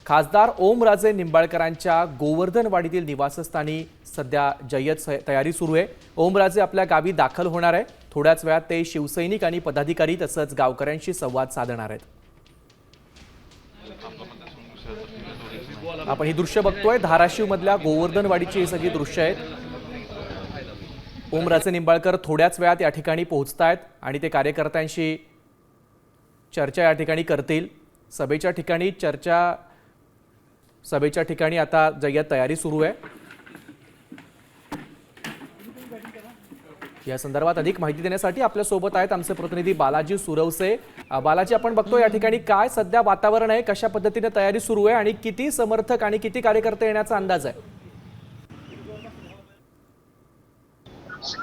खासदार ओमराजे निंबाळकरांच्या गोवर्धनवाडीतील निवासस्थानी सध्या जय्यत तयारी सुरू आहे। ओमराजे आपल्या गावी दाखल होणार आहे। थोड्याच वेळात ते शिवसैनिक आणि पदाधिकारी तसंच गावकऱ्यांशी संवाद साधणार आहेत। आपण ही दृश्य बघतोय, धाराशिव मधल्या गोवर्धनवाडीची ही सगळी दृश्य आहेत। ओमराजे निंबाळकर थोड्याच वेळात या ठिकाणी पोहोचतायत आणि ते कार्यकर्त्यांशी चर्चा या ठिकाणी करतील। सभेच्या ठिकाणी आता जय्यत तयारी सुरू आहे। या संदर्भात अधिक माहिती देण्यासाठी आपल्या सोबत आहेत आमचे प्रतिनिधी बालाजी सुरवसे। बालाजी, आपण बघतो या ठिकाणी काय सध्या वातावरण आहे, कशा पद्धतीने तयारी सुरू आहे आणि किती समर्थक आणि किती कार्यकर्ते येण्याचा अंदाज आहे?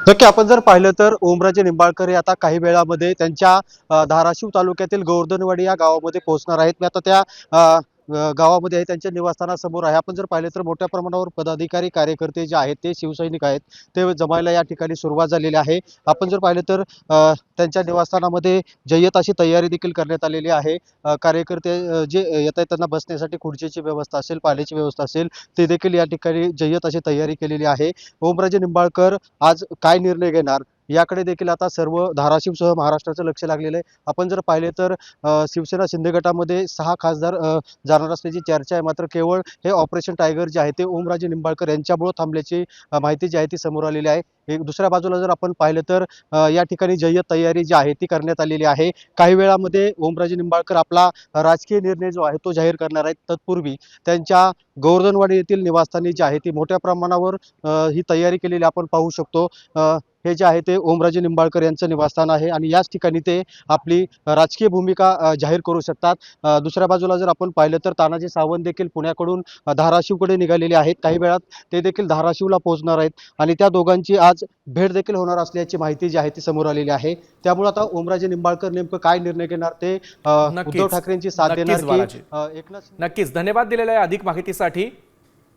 नक्की आपण जर पाहिलं तर ओमराजे निंबाळकर हे आता काही वेळामध्ये त्यांच्या धाराशिव तालुक्यातील गोवर्धनवाडी या गावामध्ये पोहोचणार आहेत। मी आता त्या गावामध्ये आहे, त्यांच्या निवासस्थानासमोर आहे। आपण जर पाहिलं तर मोठ्या प्रमाणावर पदाधिकारी कार्यकर्ते जे आहेत ते शिवसैनिक आहेत ते जमायला या ठिकाणी सुरुवात झालेली आहे। आपण जर पाहिलं तर त्यांच्या निवासस्थानामध्ये जय्यत अशी तयारी देखील करण्यात आलेली आहे। कार्यकर्ते जे येत आहेत त्यांना बसण्यासाठी खुर्चीची व्यवस्था असेल, पाण्याची व्यवस्था असेल, ते देखील या ठिकाणी जय्यत अशी तयारी केलेली आहे। ओमराजे निंबाळकर आज काय निर्णय घेणार याकडे देखील आता सर्व धाराशिवसह महाराष्ट्राचं लक्ष लागलेलं आहे। आपण जर पाहिले तर शिवसेना शिंदे गटामध्ये 6 खासदार जाणार असल्याची चर्चा आहे। मात्र केवळ हे ऑपरेशन टायगर जे आहे ते ओमराजे निंबाळकर यांच्यामुळे थांबल्याची माहिती जी आहे ती समोर आलेली आहे। एक दुसऱ्या बाजूला जर आपण पाहिलं तर या ठिकाणी जय्यत तयारी जी आहे ती करण्यात आलेली आहे। काही वेळामध्ये ओमराजे निंबाळकर आपला राजकीय निर्णय जो आहे तो जाहीर करणार आहेत। तत्पूर्वी त्यांच्या गोवर्धनवाडी येथील निवासस्थानी जी आहे ती मोठ्या प्रमाणावर ही तयारी केलेली आपण पाहू शकतो। हे जे आहे ते ओमराजे निंबाळकर यांचं निवासस्थान आहे आणि याच ठिकाणी ते आपली राजकीय भूमिका जाहीर करू शकतात। दुसऱ्या बाजूला जर आपण पाहिलं तर तानाजी सावंत देखील पुण्याकडून धाराशिवकडे निघालेले आहेत। काही वेळात ते देखील धाराशिवला पोहोचणार आहेत आणि त्या दोघांची आज भेट देखील होणार असल्याची माहिती जी आहे ती समोर आलेली आहे। त्यामुळे आता ओमराजे निंबाळकर नेमकं काय निर्णय घेणार ते उद्धव ठाकरेंची साथ देणार की नक्कीच धन्यवाद दिलेला आहे अधिक माहितीसाठी।